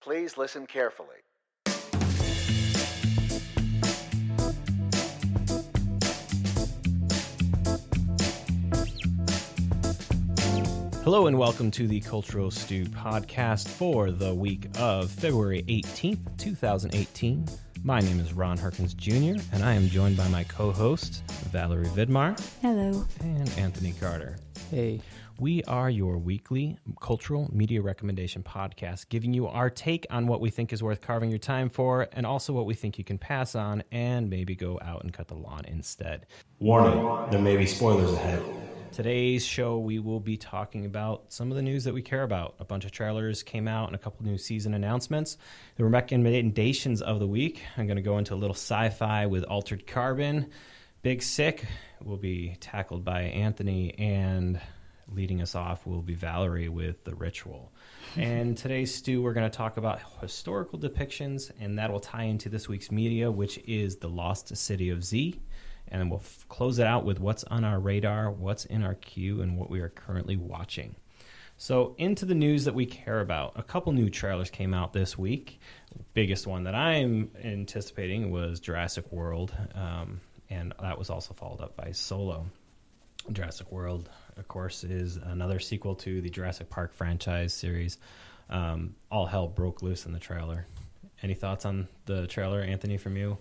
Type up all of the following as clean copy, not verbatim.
Please listen carefully. Hello and welcome to the Cultural Stew podcast for the week of February 18th, 2018. My name is Ron Harkins Jr., and I am joined by my co-hosts, Valerie Vidmar. Hello. And Anthony Carter. Hey. We are your weekly cultural media recommendation podcast, giving you our take on what we think is worth carving your time for, and also what we think you can pass on and maybe go out and cut the lawn instead. Warning, there may be spoilers ahead. Today's show, we will be talking about some of the news that we care about. A bunch of trailers came out and a couple new season announcements. The recommendations of the week, I'm going to go into a little sci-fi with Altered Carbon. Big Sick will be tackled by Anthony, and leading us off will be Valerie with The Ritual. And today's stew, we're going to talk about historical depictions, and that will tie into this week's media, which is The Lost City of Z. And then we'll close it out with what's on our radar, what's in our queue, and what we are currently watching. So into the news that we care about. A couple new trailers came out this week. Biggest one that I'm anticipating was Jurassic World, and that was also followed up by Solo. Jurassic World, of course, is another sequel to the Jurassic Park franchise series. All hell broke loose in the trailer. Any thoughts on the trailer, Anthony, from you?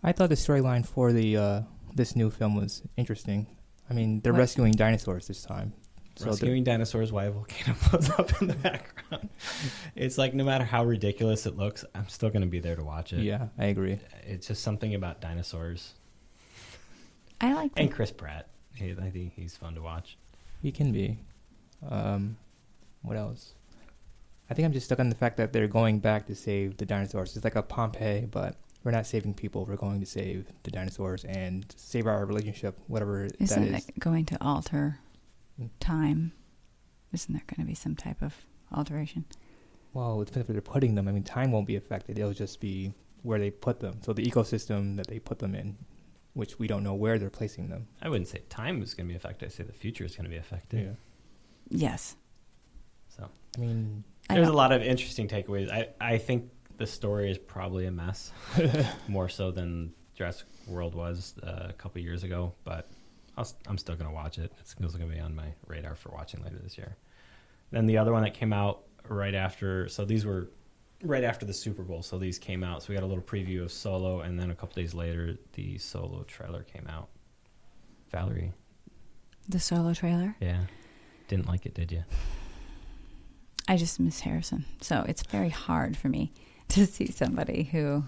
I thought the storyline for the this new film was interesting. I mean, they're rescuing dinosaurs this time. Rescuing dinosaurs while a volcano blows up in the background. It's like, no matter how ridiculous it looks, I'm still going to be there to watch it. Yeah, I agree. It's just something about dinosaurs. I like And Chris Pratt. I think he's fun to watch. He can be. What else? I think I'm just stuck on the fact that they're going back to save the dinosaurs. It's like a Pompeii, but we're not saving people. We're going to save the dinosaurs and save our relationship, whatever that is. Isn't it going to alter time? Isn't there going to be some type of alteration? Well, it depends where they're putting them. I mean, time won't be affected. It'll just be where they put them. So the ecosystem that they put them in, which we don't know where they're placing them. I wouldn't say time is going to be affected. I'd say the future is going to be affected. Yeah. Yes. So, I mean, there's a lot of interesting takeaways. I think the story is probably a mess, more so than Jurassic World was a couple years ago, but I'm still going to watch it. It's going to be on my radar for watching later this year. Then the other one that came out right after, so these were right after the Super Bowl, so these came out. So we got a little preview of Solo, and then a couple days later, the Solo trailer came out. Valerie? The Solo trailer? Yeah. Didn't like it, did you? I just miss Harrison. So it's very hard for me to see somebody who,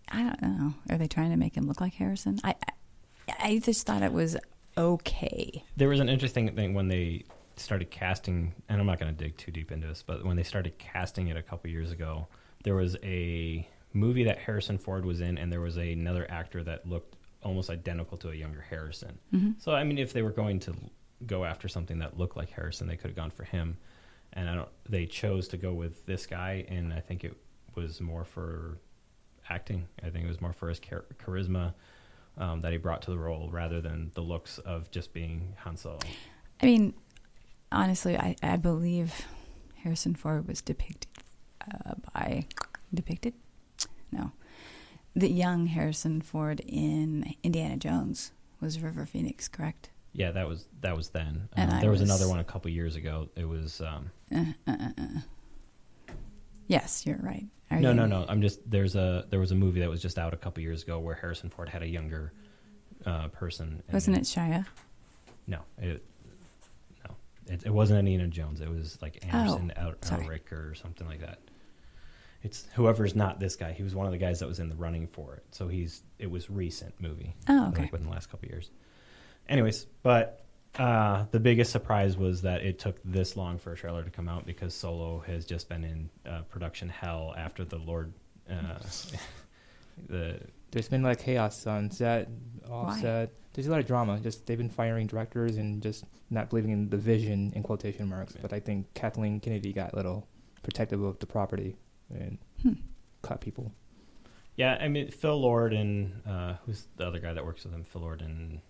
I don't know, are they trying to make him look like Harrison? I just thought it was okay. There was an interesting thing when they started casting, and I'm not going to dig too deep into this, but when they started casting it a couple years ago, there was a movie that Harrison Ford was in, and there was another actor that looked almost identical to a younger Harrison. Mm-hmm. So, I mean, if they were going to go after something that looked like Harrison, they could have gone for him. And they chose to go with this guy, and I think it was more for acting. I think it was more for his charisma that he brought to the role rather than the looks of just being Han Solo. I mean, honestly, I believe Harrison Ford was depicted? No. The young Harrison Ford in Indiana Jones was River Phoenix, correct? Yeah, that was then. And there was another one a couple years ago. It was... Yes, you're right. No. I'm just there was a movie that was just out a couple years ago where Harrison Ford had a younger person. Wasn't it Shia? No, it wasn't Indiana Jones. It was like Anderson Elric or something like that. It's whoever's not this guy. He was one of the guys that was in the running for it. So it was recent movie. Oh, okay. Like within the last couple of years. Anyways, but the biggest surprise was that it took this long for a trailer to come out because Solo has just been in production hell after the Lord. There's been like chaos on set, set. There's a lot of drama. Just they've been firing directors and just not believing in the vision in quotation marks. Yeah. But I think Kathleen Kennedy got a little protective of the property and cut people. Yeah, I mean Phil Lord and who's the other guy that works with him? Phil Lord and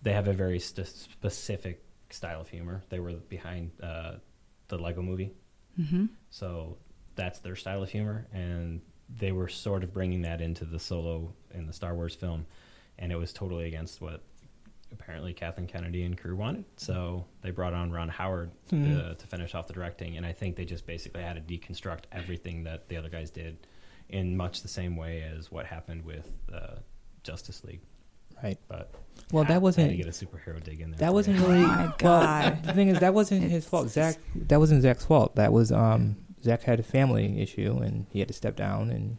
they have a very specific style of humor. They were behind the Lego Movie, So that's their style of humor, and they were sort of bringing that into the Solo in the Star Wars film, and it was totally against what apparently Kathleen Kennedy and crew wanted. So they brought on Ron Howard to finish off the directing, and I think they just basically had to deconstruct everything that the other guys did in much the same way as what happened with Justice League. Right. But that wasn't... I had to get a superhero dig in there. That wasn't really... Oh, my God. Well, the thing is, that wasn't his fault. That wasn't Zach's fault. That was... Zach had a family issue, and he had to step down, and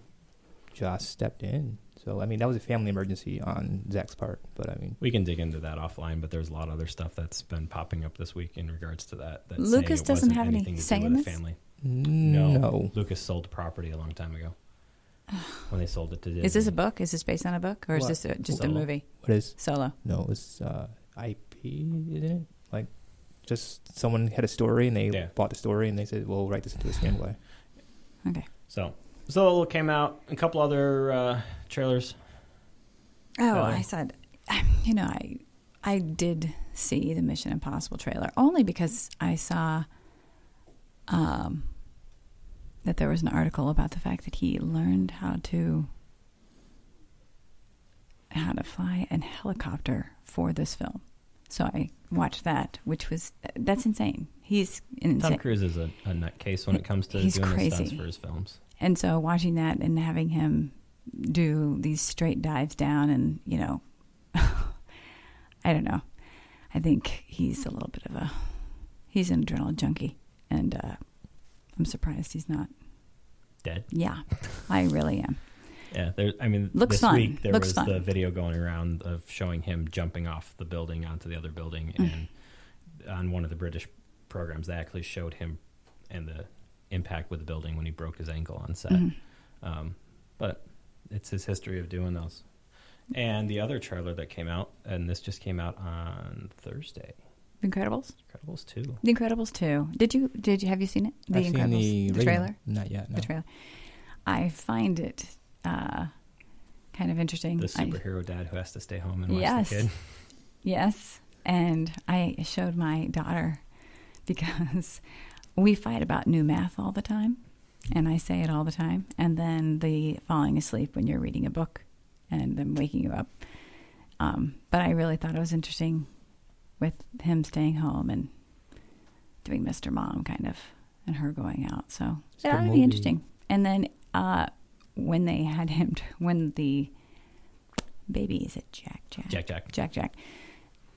Joss stepped in. So, I mean, that was a family emergency on Zach's part. But, I mean... We can dig into that offline, but there's a lot of other stuff that's been popping up this week in regards to that. Lucas doesn't have any say in this? Family. No. Lucas sold the property a long time ago when they sold it to Disney. Is this a book? Is this based on a book? Or What? is this just a Solo. movie? What is... Solo. No, it was IP, isn't it? Like, just someone had a story, and they bought the story, and they said, we'll write this into a screenplay. Okay. So Solo came out. A couple other trailers. Oh, I said, I did see the Mission Impossible trailer only because I saw that there was an article about the fact that he learned how to fly a helicopter for this film. So I watched that, that's insane. He's insane. Tom Cruise is a nutcase when it comes to doing the stunts for his films. And so watching that and having him do these straight dives down and, I don't know. I think he's a little bit of he's an adrenaline junkie. And I'm surprised he's not dead. Yeah, I really am. Yeah, Looks this fun. week there Looks was fun. the video going around of showing him jumping off the building onto the other building, and on one of the British programs they actually showed him and the impact with the building when he broke his ankle on set. But it's his history of doing those. And the other trailer that came out, and this just came out on Thursday. The Incredibles? Incredibles 2. The Incredibles 2. Have you seen it? The I've seen Incredibles, the trailer? Not yet, no. The trailer. I find it kind of interesting. The superhero dad who has to stay home and watch the kid. Yes. And I showed my daughter because we fight about new math all the time. And I say it all the time. And then the falling asleep when you're reading a book and then waking you up. But I really thought it was interesting with him staying home and doing Mr. Mom kind of and her going out. So that would be interesting. And then when they had him, when the baby, is it Jack,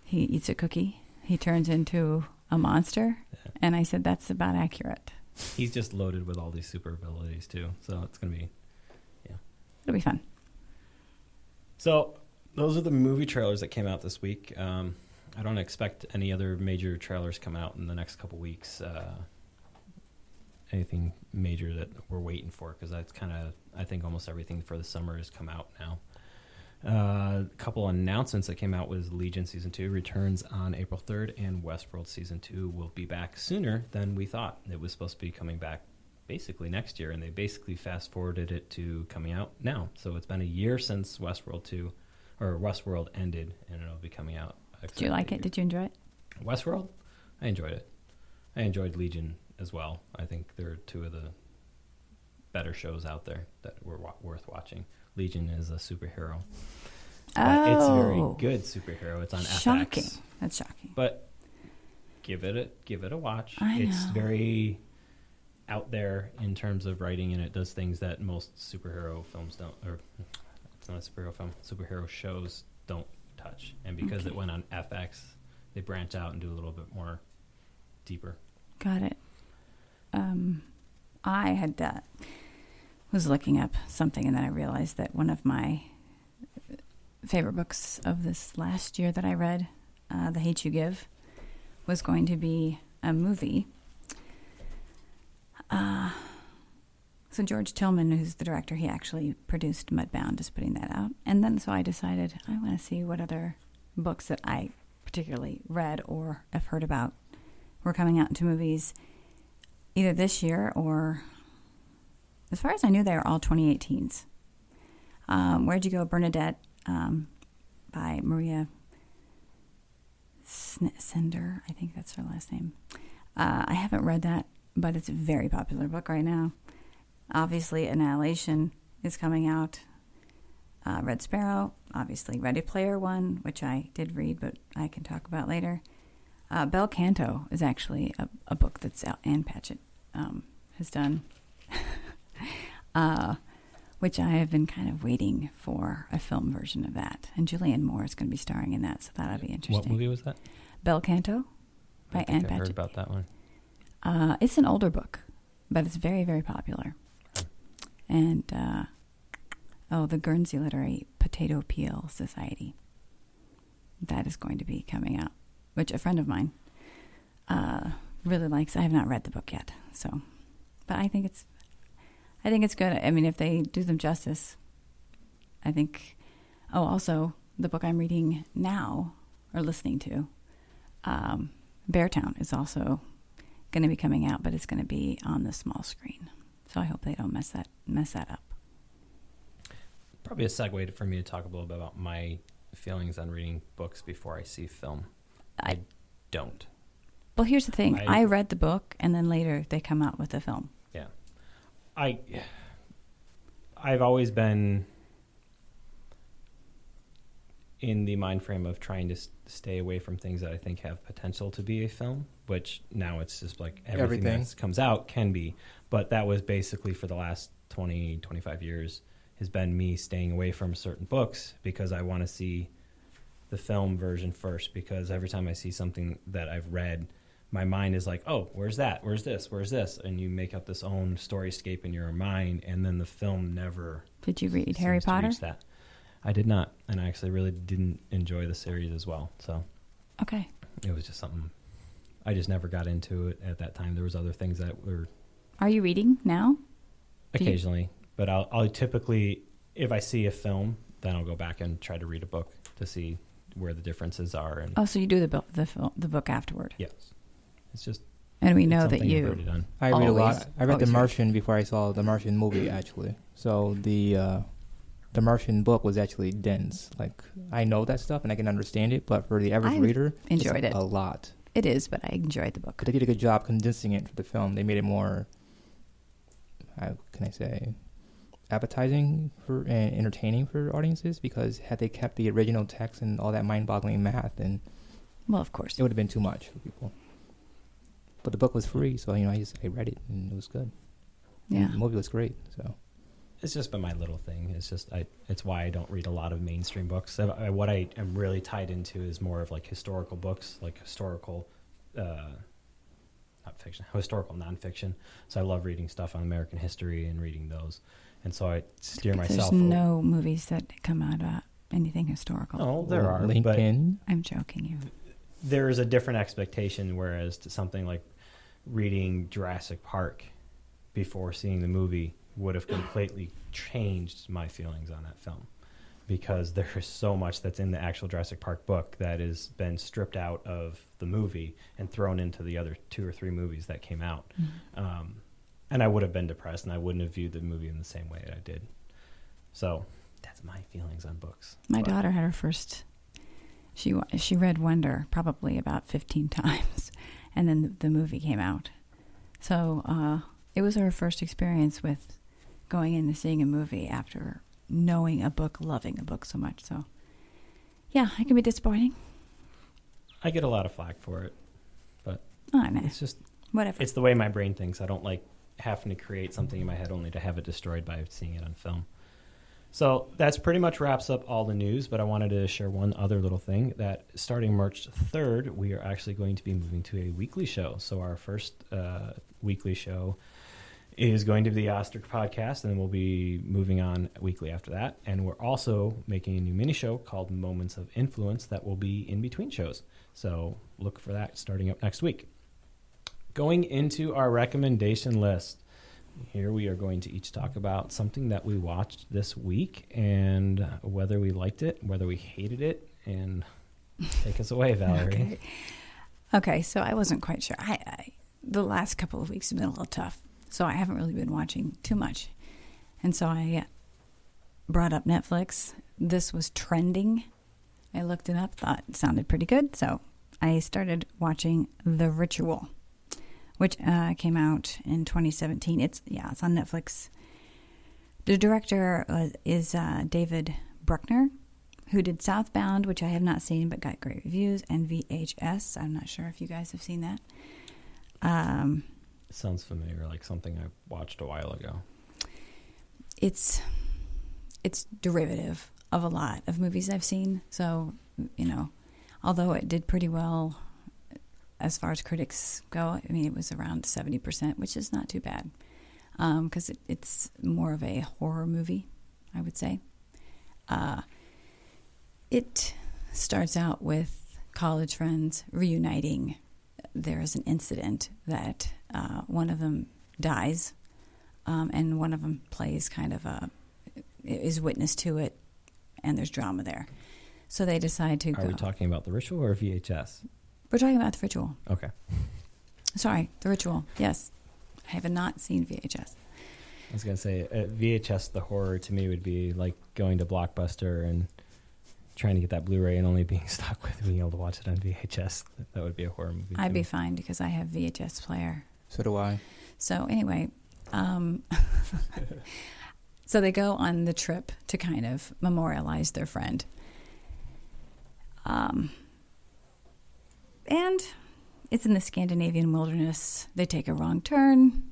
he eats a cookie, he turns into a monster. Yeah. And I said, that's about accurate. He's just loaded with all these super abilities too. So it's going to be, it'll be fun. So those are the movie trailers that came out this week. I don't expect any other major trailers come out in the next couple weeks. Anything major that we're waiting for, because that's kind of, I think almost everything for the summer has come out now. A couple announcements that came out was Legion Season 2 returns on April 3rd, and Westworld Season 2 will be back sooner than we thought. It was supposed to be coming back basically next year, and they basically fast-forwarded it to coming out now. So it's been a year since Westworld ended, and it'll be coming out. Did you like it? Did you enjoy it? Westworld? I enjoyed it. I enjoyed Legion as well. I think they're two of the better shows out there that were worth watching. Legion is a superhero. But it's a very good superhero. It's on shocking. FX. That's shocking. But give it a watch. It's very out there in terms of writing, and it does things that most superhero films don't, or it's not a superhero film, superhero shows don't touch. And because it went on FX, they branch out and do a little bit more deeper. Got it. I had was looking up something, and then I realized that one of my favorite books of this last year that I read, The Hate You Give, was going to be a movie. So George Tillman, who's the director, he actually produced Mudbound, just putting that out. And then so I decided I want to see what other books that I particularly read or have heard about were coming out into movies either this year or, as far as I knew, they were all 2018s. Where'd You Go, Bernadette, by Maria Sender, I think that's her last name. I haven't read that. but it's a very popular book right now. Obviously, Annihilation is coming out. Red Sparrow, obviously Ready Player One, which I did read, but I can talk about later. Bel Canto is actually a book that's out, Ann Patchett has done, which I have been kind of waiting for a film version of that. And Julianne Moore is going to be starring in that, so that'll be interesting. What movie was that? Bel Canto by Ann Patchett. I heard about that one. It's an older book, but it's very, very popular. Okay. And, the Guernsey Literary Potato Peel Society. That is going to be coming out, which a friend of mine really likes. I have not read the book yet, so, but I think it's good. I mean, if they do them justice, I think. Oh, also the book I'm reading now or listening to, Beartown, is also going to be coming out, but it's going to be on the small screen. So I hope they don't mess that up. Probably a segue for me to talk a little bit about my feelings on reading books before I see film. I don't. Well, here's the thing. I read the book, and then later they come out with the film. Yeah. I've always been in the mind frame of trying to stay away from things that I think have potential to be a film, which now it's just like everything that comes out can be. But that was basically for the last 20, 25 years has been me staying away from certain books because I want to see the film version first, because every time I see something that I've read, my mind is like, oh, where's that? Where's this? Where's this? And you make up this own storyscape in your mind, and then the film never. Did you read Harry Potter? That. I did not, and I actually really didn't enjoy the series as well. So, okay, it was just something I just never got into it at that time. There was other things that were. Are you reading now? Occasionally, but I'll typically, if I see a film, then I'll go back and try to read a book to see where the differences are. And so you do the book afterward? Yes, it's just. And we know that you. I read a lot. I read The Martian before I saw the Martian movie, actually. So the Martian book was actually dense. Like, I know that stuff and I can understand it, but for the average reader, enjoyed it a lot. It is, but I enjoyed the book. But they did a good job condensing it for the film. They made it more, how can I say, appetizing for and entertaining for audiences, because had they kept the original text and all that mind-boggling math, then well, of course, it would have been too much for people. But the book was free, so I read it and it was good. Yeah, and the movie was great. So it's just been my little thing. It's just it's why I don't read a lot of mainstream books. What I am really tied into is more of like historical books, like historical, not fiction, historical nonfiction. So I love reading stuff on American history and reading those. And so I steer myself. There's no movies that come out about anything historical. Oh, there are. Lincoln. But I'm joking you. There is a different expectation, whereas to something like reading Jurassic Park before seeing the movie would have completely changed my feelings on that film, because there is so much that's in the actual Jurassic Park book that has been stripped out of the movie and thrown into the other 2 or 3 movies that came out. Mm-hmm. And I would have been depressed, and I wouldn't have viewed the movie in the same way that I did. So that's my feelings on books. My daughter had her first. She read Wonder probably about 15 times, and then the movie came out. So it was her first experience with going in and seeing a movie after knowing a book, loving a book so much. So, yeah, it can be disappointing. I get a lot of flack for it, but it's just whatever. It's the way my brain thinks. I don't like having to create something in my head only to have it destroyed by seeing it on film. So that's pretty much wraps up all the news, but I wanted to share one other little thing, that starting March 3rd, we are actually going to be moving to a weekly show. So our first weekly show is going to be the Ostrich podcast, and then we'll be moving on weekly after that. And we're also making a new mini show called Moments of Influence that will be in between shows. So look for that starting up next week. Going into our recommendation list, here we are going to each talk about something that we watched this week and whether we liked it, whether we hated it, and take us away, Valerie. Okay, so I wasn't quite sure. The last couple of weeks have been a little tough, so I haven't really been watching too much. And so I brought up Netflix. This was trending. I looked it up, thought it sounded pretty good, so I started watching The Ritual, which came out in 2017. It's on Netflix. The director is David Bruckner, who did Southbound, which I have not seen but got great reviews, and VHS. I'm not sure if you guys have seen that. Sounds familiar, like something I watched a while ago. It's derivative of a lot of movies I've seen. So, although it did pretty well as far as critics go, I mean, it was around 70%, which is not too bad because it's more of a horror movie, I would say. It starts out with college friends reuniting. There is an incident that one of them dies, and one of them plays is witness to it, and there's drama there. So they decide to go. Are we talking about The Ritual or VHS? We're talking about The Ritual. Okay. Sorry, The Ritual. Yes. I have not seen VHS. I was going to say, VHS, the horror to me would be like going to Blockbuster and trying to get that Blu-ray and only being stuck with being able to watch it on VHS. That would be a horror movie. I'd be fine because I have VHS player. So do I. So anyway, so they go on the trip to kind of memorialize their friend. And it's in the Scandinavian wilderness. They take a wrong turn.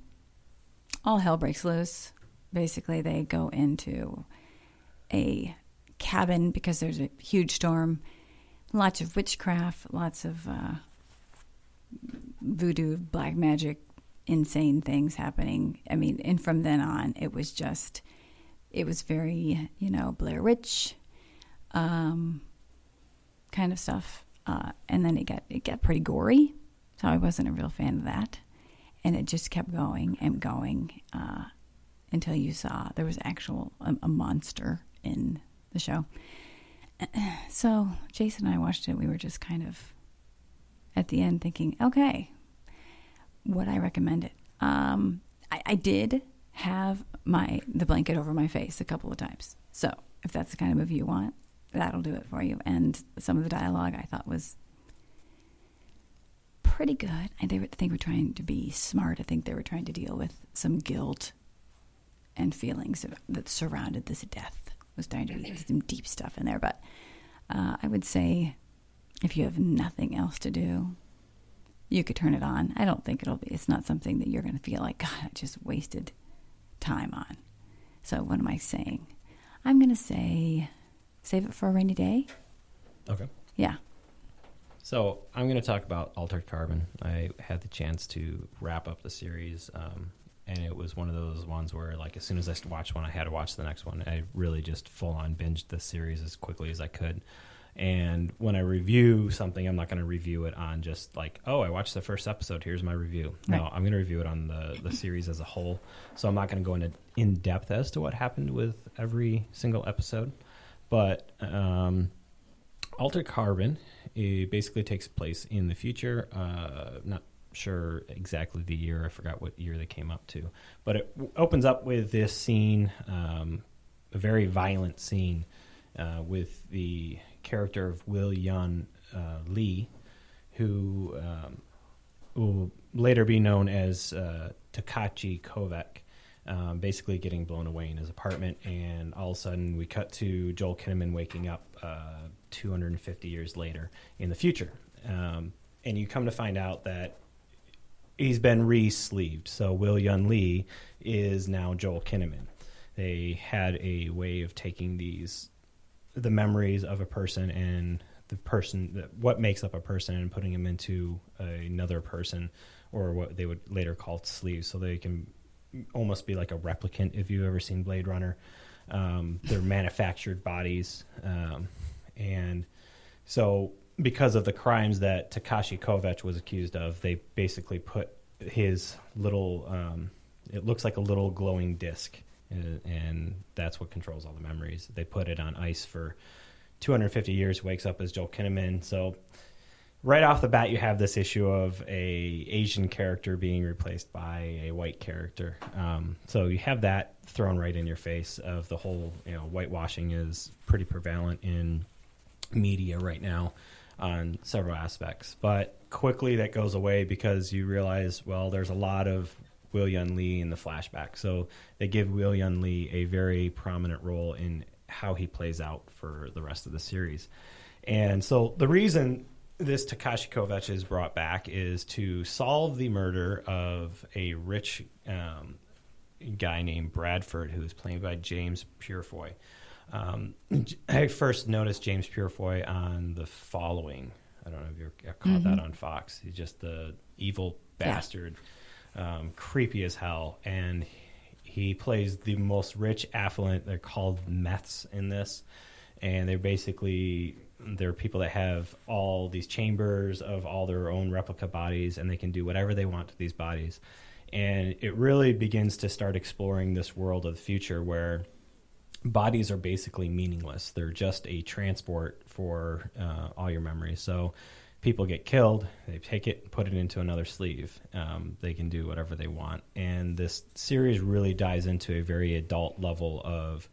All hell breaks loose. Basically, they go into a cabin because there's a huge storm. Lots of witchcraft, lots of voodoo, black magic, insane things happening. I mean, and from then on, it was very, Blair Witch kind of stuff. And then it got pretty gory, so I wasn't a real fan of that. And it just kept going and going until you saw there was a monster in the show. So Jason and I watched it. We were just kind of at the end thinking, okay, would I recommend it? I did have the blanket over my face a couple of times. So if that's the kind of movie you want, that'll do it for you. And some of the dialogue I thought was pretty good. I think they were trying to be smart. I think they were trying to deal with some guilt and feelings that surrounded this death. Was trying to be some deep stuff in there. But I would say if you have nothing else to do, you could turn it on. I don't think it's not something that you're going to feel like, God, I just wasted time on. So what am I saying? I'm going to say save it for a rainy day. Okay. Yeah. So I'm going to talk about Altered Carbon. I had the chance to wrap up the series, and it was one of those ones where, like, as soon as I watched one, I had to watch the next one. I really just full-on binged the series as quickly as I could. And when I review something, I'm not going to review it on just like, oh, I watched the first episode, here's my review. Right. No, I'm going to review it on the series as a whole. So I'm not going to go into in-depth as to what happened with every single episode. But Altered Carbon, it basically takes place in the future. Not sure exactly the year. I forgot what year they came up to. But it opens up with this scene, a very violent scene, with the character of Will Yun Lee, who will later be known as Takashi Kovac, basically getting blown away in his apartment. And all of a sudden we cut to Joel Kinnaman waking up 250 years later in the future. And you come to find out that he's been re-sleeved. So Will Yun Lee is now Joel Kinnaman. They had a way of taking the memories of a person and what makes up a person and putting them into another person, or what they would later call sleeves, so they can almost be like a replicant. If you've ever seen Blade Runner, they're manufactured bodies, and so because of the crimes that Takashi Kovac was accused of, they basically put his little it looks like a little glowing disc, and that's what controls all the memories. They put it on ice for 250 years, wakes up as Joel Kinnaman. So right off the bat, you have this issue of a Asian character being replaced by a white character. So you have that thrown right in your face of the whole, whitewashing is pretty prevalent in media right now on several aspects. But quickly that goes away because you realize, well, there's a lot of Will Yun Lee in the flashback. So they give Will Yun Lee a very prominent role in how he plays out for the rest of the series. And so the reason this Takashi Kovacs is brought back is to solve the murder of a rich guy named Bradford, who is played by James Purefoy. I first noticed James Purefoy on The Following. I don't know if you ever caught that on Fox. He's just the evil bastard, creepy as hell. And he plays the most rich, affluent, they're called meths in this. And they're people that have all these chambers of all their own replica bodies, and they can do whatever they want to these bodies. And it really begins to start exploring this world of the future where bodies are basically meaningless. They're just a transport for all your memories. So people get killed, they take it and put it into another sleeve. They can do whatever they want. And this series really dives into a very adult level of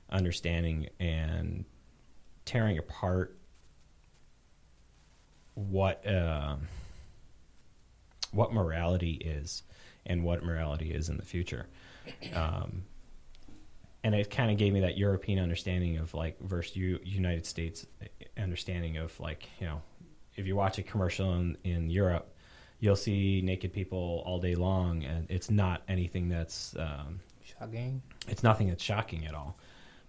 understanding and tearing apart what morality is and what morality is in the future. And it kind of gave me that European understanding of like versus United States understanding of like, you know, if you watch a commercial in Europe, you'll see naked people all day long, and it's not anything that's shocking. It's nothing that's shocking at all.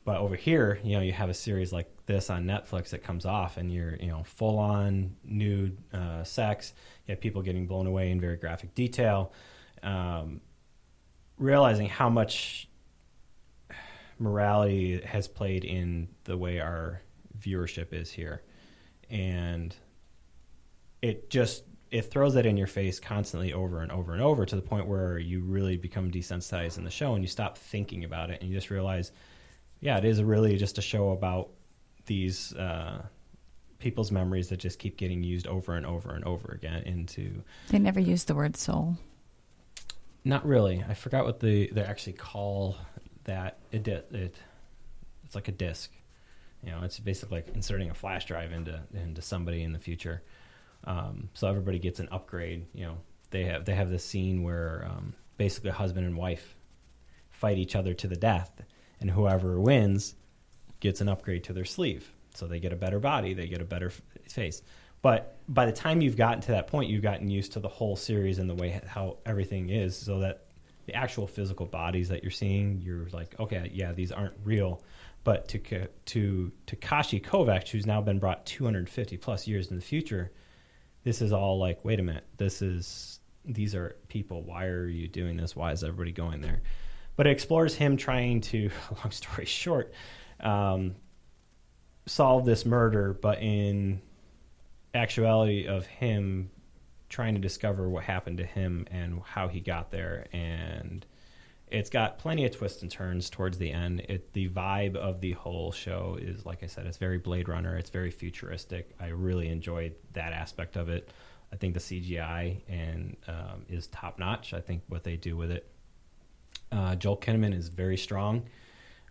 But over here, you know, you have a series like this on Netflix that comes off, and you're, you know, full on nude sex. You have people getting blown away in very graphic detail, realizing how much morality has played in the way our viewership is here, and it throws that in your face constantly over and over and over to the point where you really become desensitized in the show and you stop thinking about it and you just realize, yeah, it is really just a show about these people's memories that just keep getting used over and over and over again into... They never use the word soul. Not really. I forgot what they actually call that. It's like a disc. You know, it's basically like inserting a flash drive into somebody in the future. So everybody gets an upgrade. You know, they have this scene where basically a husband and wife fight each other to the death, and whoever wins gets an upgrade to their sleeve. So they get a better body, they get a better face. But by the time you've gotten to that point, you've gotten used to the whole series and the way how everything is, so that the actual physical bodies that you're seeing, you're like, okay, yeah, these aren't real. But to Takashi Kovacs, who's now been brought 250 plus years in the future, this is all like, wait a minute, these are people. Why are you doing this? Why is everybody going there? But it explores him trying to, long story short, solve this murder, but in actuality of him trying to discover what happened to him and how he got there. And it's got plenty of twists and turns towards the end. The vibe of the whole show is, like I said, it's very Blade Runner. It's very futuristic. I really enjoyed that aspect of it. I think the CGI is top notch. I think what they do with it. Joel Kinnaman is very strong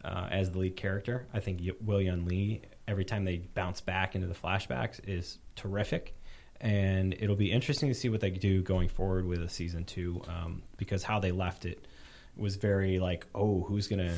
as the lead character. I think Will Yun Lee, every time they bounce back into the flashbacks, is terrific. And it'll be interesting to see what they do going forward with a season 2, because how they left it was very like, oh, who's gonna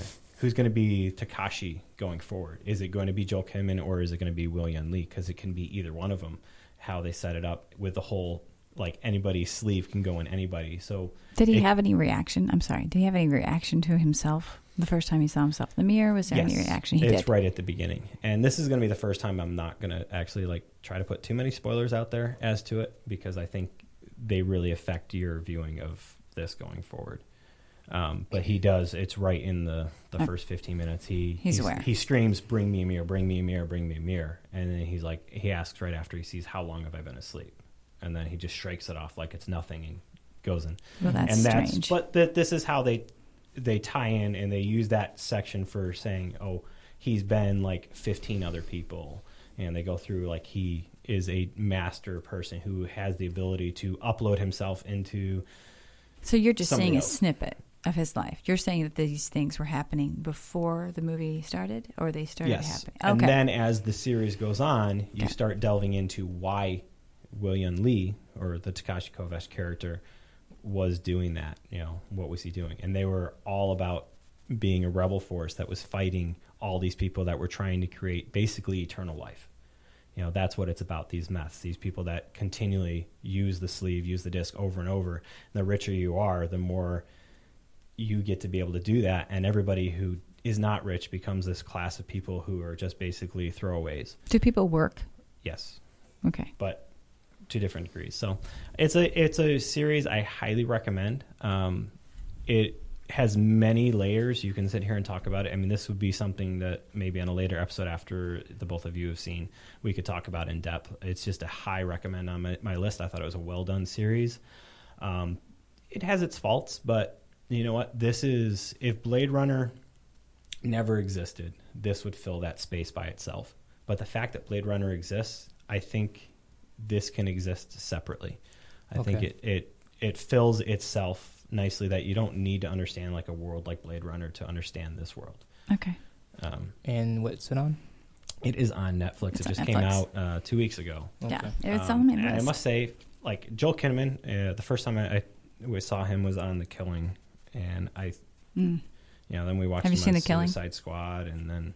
be Takashi going forward? Is it going to be Joel Kinnaman or is it going to be Will Yun Lee? Because it can be either one of them. How they set it up with the whole, like, anybody's sleeve can go in anybody. So did he have any reaction? I'm sorry. Did he have any reaction to himself the first time he saw himself in the mirror? Was there any reaction? It's right at the beginning. And this is going to be the first time I'm not going to actually like try to put too many spoilers out there as to it, because I think they really affect your viewing of this going forward. But he does. It's right in the first 15 minutes. He's aware. He screams, "Bring me a mirror! Bring me a mirror! Bring me a mirror!" And then he asks right after he sees, "How long have I been asleep?" And then he just shakes it off like it's nothing and goes in. Well, that's strange. But this is how they tie in, and they use that section for saying, "Oh, he's been like 15 other people," and they go through like he is a master person who has the ability to upload himself into. So you're just seeing a snippet of his life. You're saying that these things were happening before the movie started, or they started happening? Okay. And then as the series goes on, you start delving into why William Lee, or the Takashi Kovacs character, was doing that. What was he doing? And they were all about being a rebel force that was fighting all these people that were trying to create basically eternal life. That's what it's about, these meths, these people that continually use the sleeve, use the disc over and over. And the richer you are, the more you get to be able to do that. And everybody who is not rich becomes this class of people who are just basically throwaways. Do people work? Yes. Okay. But to different degrees. So it's a series I highly recommend. It has many layers. You can sit here and talk about it. I mean, this would be something that maybe on a later episode after the both of you have seen, we could talk about in depth. It's just a high recommend on my list. I thought it was a well done series. It has its faults, but you know what? If Blade Runner never existed, this would fill that space by itself. But the fact that Blade Runner exists, I think this can exist separately. I think it fills itself nicely, that you don't need to understand like a world like Blade Runner to understand this world. Okay. And what's it on? It is on Netflix. It just came out 2 weeks ago. Yeah, Okay. it's on my list. And I must say, like Joel Kinnaman, the first time I saw him was on The Killing, and then we watched Have you him seen on The Killing? Suicide Squad, and then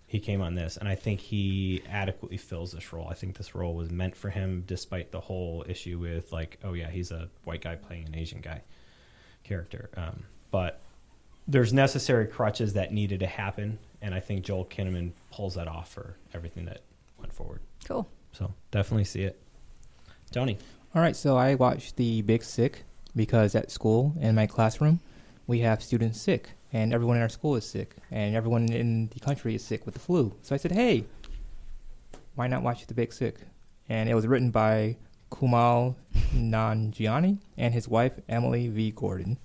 he came on this, and I think he adequately fills this role. I think this role was meant for him, despite the whole issue with like, oh yeah, he's a white guy playing an Asian guy character. But there's necessary crutches that needed to happen, and I think Joel Kinnaman pulls that off for everything that went forward. Cool. So definitely see it. Tony. All right, so I watched The Big Sick because at school, in my classroom, we have students sick, and everyone in our school is sick, and everyone in the country is sick with the flu. So I said, hey, why not watch The Big Sick? And it was written by Kumail Nanjiani and his wife, Emily V. Gordon.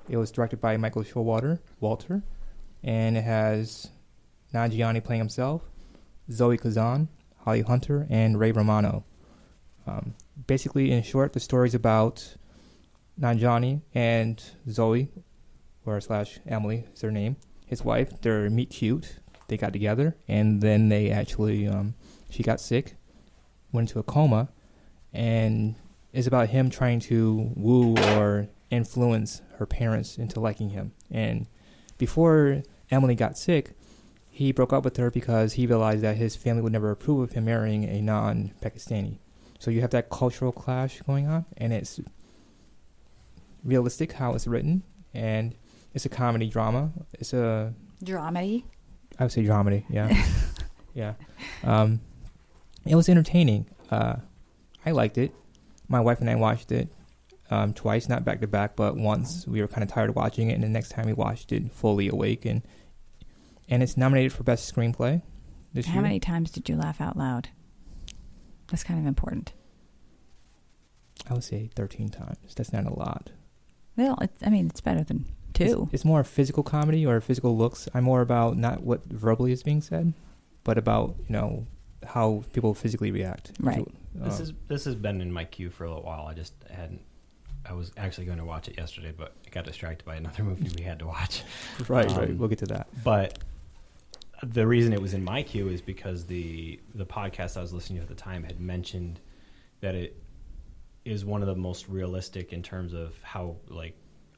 It was directed by Michael Walter, and it has Nanjiani playing himself, Zoe Kazan, Holly Hunter, and Ray Romano. Basically, in short, the story's about Nanjiani and Zoe, or / Emily is their name, his wife. They're meet cute. They got together, and then they actually, she got sick, went into a coma, and it's about him trying to woo or influence her parents into liking him. And before Emily got sick, he broke up with her because he realized that his family would never approve of him marrying a non-Pakistani. So you have that cultural clash going on, and it's realistic how it's written, and it's a comedy drama. It's a Dramedy? I would say dramedy, yeah. Yeah. It was entertaining. I liked it. My wife and I watched it twice, not back to back, but once. We were kind of tired of watching it, and the next time we watched it, fully awake. And it's nominated for Best Screenplay this year. How many times did you laugh out loud? That's kind of important. I would say 13 times. That's not a lot. Well, it's better than 2. It's more physical comedy or physical looks. I'm more about not what verbally is being said, but about, how people physically react. Right. This has been in my queue for a little while. I was actually going to watch it yesterday, but I got distracted by another movie we had to watch. Right. We'll get to that. But the reason it was in my queue is because the podcast I was listening to at the time had mentioned that it is one of the most realistic in terms of how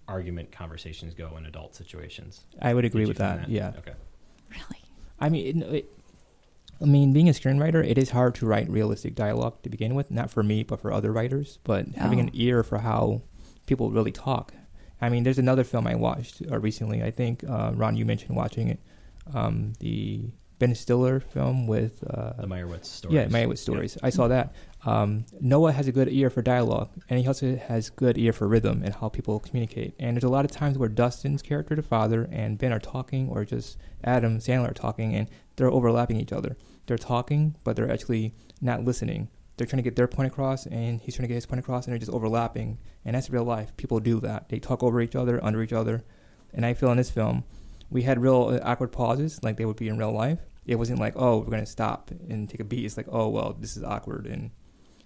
argument conversations go in adult situations. I would agree with that. Yeah. Okay. Really? Being a screenwriter, it is hard to write realistic dialogue to begin with. Not for me, but for other writers. But having an ear for how people really talk. There's another film I watched recently. I think, Ron, you mentioned watching it. The Ben Stiller film with... the Meyerowitz stories. Yeah, Meyerowitz stories. Yep. I saw that. Noah has a good ear for dialogue, and he also has good ear for rhythm and how people communicate. And there's a lot of times where Dustin's character, the father, and Ben are talking, or just Adam Sandler are talking, and they're overlapping each other. They're talking, but they're actually not listening. They're trying to get their point across, and he's trying to get his point across, and they're just overlapping. And that's real life. People do that. They talk over each other, under each other. And I feel in this film, we had real awkward pauses like they would be in real life. It wasn't like, oh, we're going to stop and take a beat. It's like, oh, well, this is awkward, and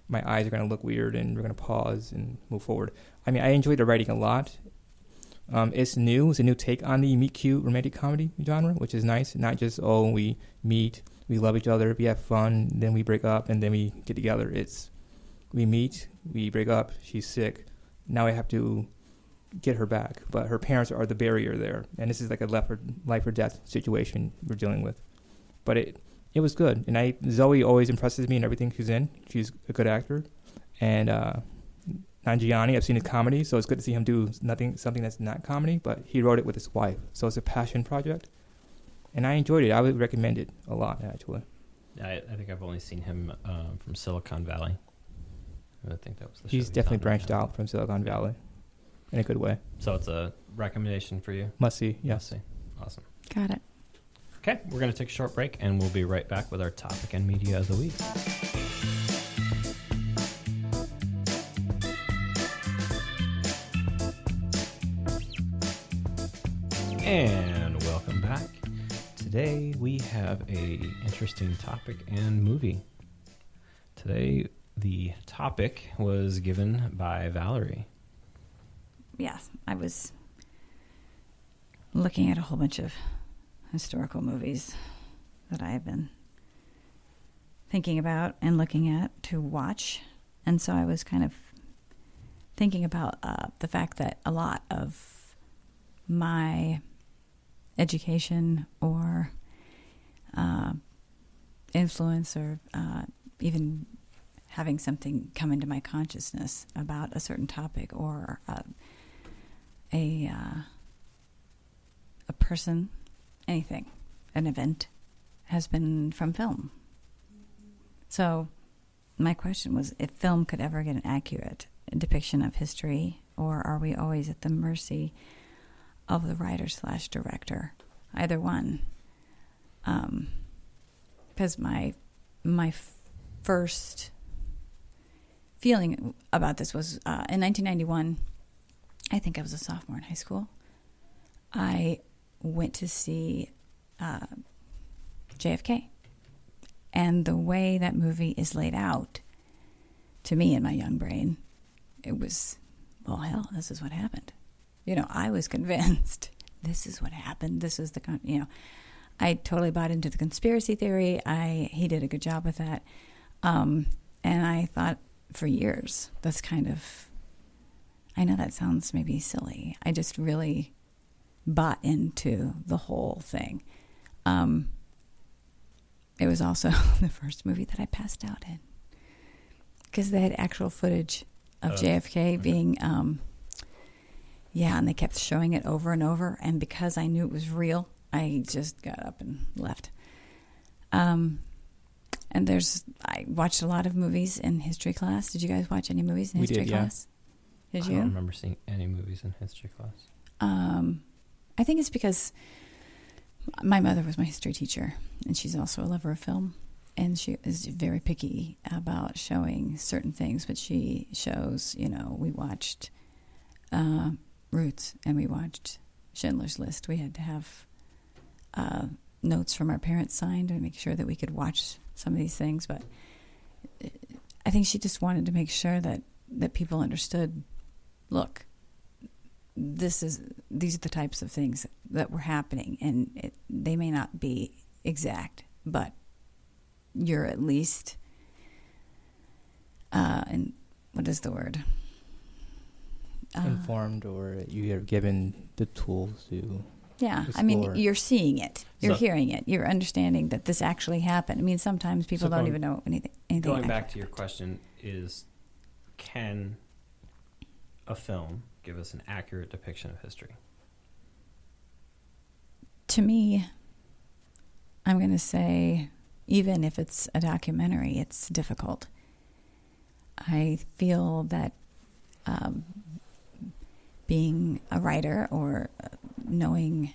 my eyes are going to look weird, and we're going to pause and move forward. I enjoyed the writing a lot. It's new. It's a new take on the meet-cute romantic comedy genre, which is nice. Not just, oh, we meet, we love each other, we have fun, then we break up, and then we get together. It's We meet, we break up, she's sick. Now I have to get her back, but her parents are the barrier there, and this is like a life or death situation we're dealing with. But it was good, and Zoe always impresses me in everything she's in. She's a good actor, and Nanjiani, I've seen his comedy, so it's good to see him do something that's not comedy, but he wrote it with his wife, so it's a passion project, and I enjoyed it. I would recommend it a lot, actually. I think I've only seen him from Silicon Valley. I think that was the show He's definitely branched out from Silicon Valley in a good way. So it's a recommendation for you? Must see, yes. Must see. Awesome. Got it. Okay, we're going to take a short break, and we'll be right back with our topic and media of the week. And welcome back. Today we have a interesting topic and movie. Today the topic was given by Valerie. Yes, I was looking at a whole bunch of historical movies that I have been thinking about and looking at to watch. And so I was kind of thinking about the fact that a lot of my education or influence or even having something come into my consciousness about a certain topic or a person, anything, an event, has been from film. So my question was if film could ever get an accurate depiction of history, or are we always at the mercy of the writer/director? Either one. Because my first feeling about this was in 1991, I think I was a sophomore in high school. I went to see JFK. And the way that movie is laid out, to me in my young brain, it was, well, hell, this is what happened. You know, I was convinced this is what happened. This is I totally bought into the conspiracy theory. He did a good job with that. And I thought for years, that's kind of, I know that sounds maybe silly. I just really bought into the whole thing. It was also the first movie that I passed out in because they had actual footage of JFK being, and they kept showing it over and over. And because I knew it was real, I just got up and left. And I watched a lot of movies in history class. Did you guys watch any movies in history class? Did you? I don't remember seeing any movies in history class. I think it's because my mother was my history teacher, and she's also a lover of film, and she is very picky about showing certain things, but she shows, we watched Roots, and we watched Schindler's List. We had to have notes from our parents signed to make sure that we could watch some of these things, but I think she just wanted to make sure that people understood, look, these are the types of things that were happening, and they may not be exact, but you're at least, and what is the word? Informed, or you are given the tools to explore. I mean, you're seeing it, you're hearing it, you're understanding that this actually happened. I mean, sometimes people don't even know anything. Going back to your question is, can a film give us an accurate depiction of history? To me, I'm going to say, even if it's a documentary, it's difficult. I feel that being a writer or knowing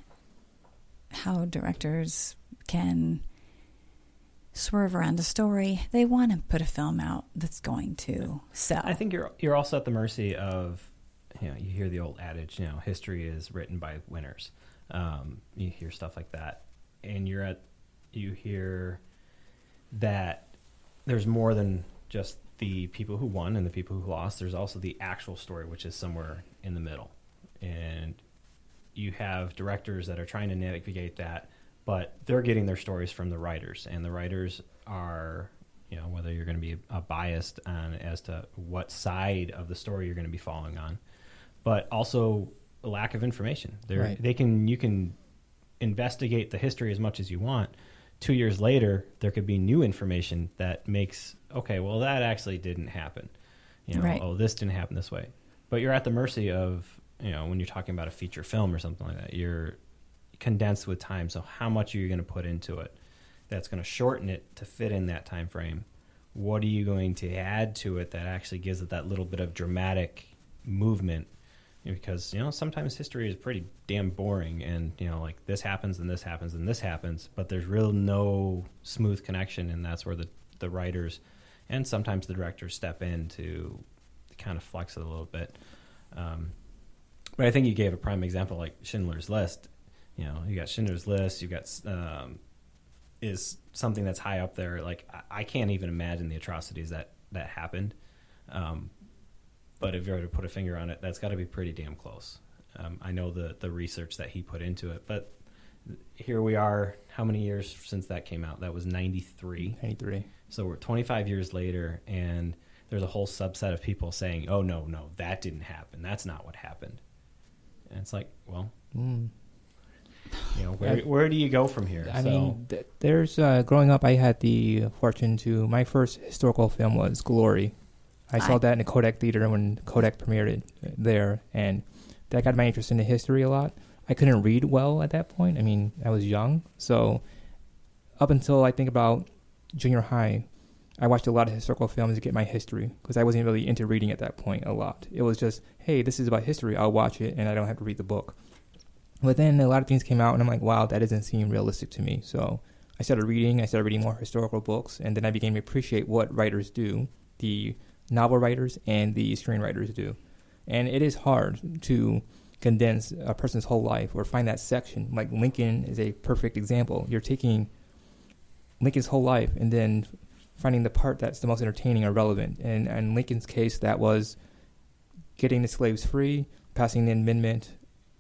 how directors can swerve around a story, they want to put a film out that's going to sell. I think you're also at the mercy of, you hear the old adage, history is written by winners. You hear stuff like that, and you hear that there's more than just the people who won and the people who lost. There's also the actual story, which is somewhere in the middle. And you have directors that are trying to navigate that, but they're getting their stories from the writers, and the writers are whether you're going to be biased on as to what side of the story you're going to be following on, but also a lack of information. Right. You can investigate the history as much as you want. 2 years later, there could be new information that makes, okay, well, that actually didn't happen. Right. Oh, this didn't happen this way. But you're at the mercy of, when you're talking about a feature film or something like that, you're condensed with time. So how much are you going to put into it that's going to shorten it to fit in that time frame? What are you going to add to it that actually gives it that little bit of dramatic movement? Because, sometimes history is pretty damn boring and, like this happens and this happens and this happens, but there's really no smooth connection. And that's where the writers and sometimes the directors step in to kind of flex it a little bit. But I think you gave a prime example, like Schindler's List. You got Schindler's List, you got is something that's high up there. Like I can't even imagine the atrocities that happened. But if you were to put a finger on it, that's got to be pretty damn close. I know the research that he put into it, but here we are. How many years since that came out? That was 93. 93. So we're 25 years later, and there's a whole subset of people saying, "Oh no, that didn't happen. That's not what happened." And it's like, well, where do you go from here? I mean, there's growing up, I had the fortune to. My first historical film was Glory. I saw that in the Kodak Theater when Kodak premiered it there, and that got my interest into history a lot. I couldn't read well at that point. I mean, I was young, so up until I think about junior high, I watched a lot of historical films to get my history because I wasn't really into reading at that point a lot. It was just, hey, this is about history. I'll watch it, and I don't have to read the book. But then a lot of things came out, and I'm like, wow, that doesn't seem realistic to me. So I started reading more historical books, and then I began to appreciate what writers do, the novel writers and the screenwriters do. And it is hard to condense a person's whole life or find that section. Like Lincoln is a perfect example. You're taking Lincoln's whole life and then finding the part that's the most entertaining or relevant. And in Lincoln's case, that was getting the slaves free, passing the amendment,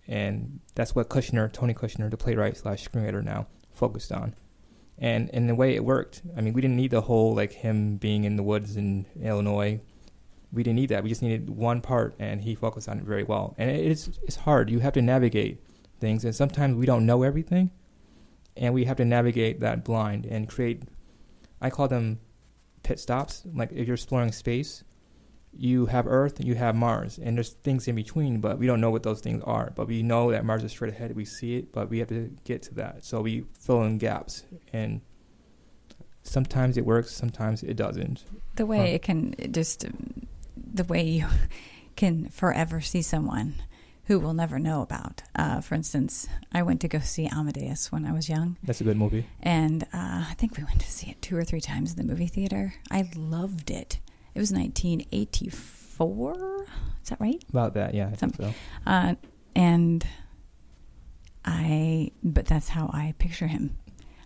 and that's what Tony Kushner, the playwright / screenwriter now, focused on. And in the way it worked, I mean, we didn't need the whole, like, him being in the woods in Illinois. We didn't need that. We just needed one part, and he focused on it very well. And it's hard. You have to navigate things, and sometimes we don't know everything, and we have to navigate that blind and create, I call them pit stops. Like, if you're exploring space, you have Earth, you have Mars, and there's things in between, but we don't know what those things are. But we know that Mars is straight ahead. We see it, but we have to get to that. So we fill in gaps, and sometimes it works, sometimes it doesn't. The way the way you can forever see someone who we'll never know about. For instance, I went to go see Amadeus when I was young. That's a good movie. And I think we went to see it 2 or 3 times in the movie theater. I loved it. It was 1984. Is that right? About that, yeah, I think so. But that's how I picture him.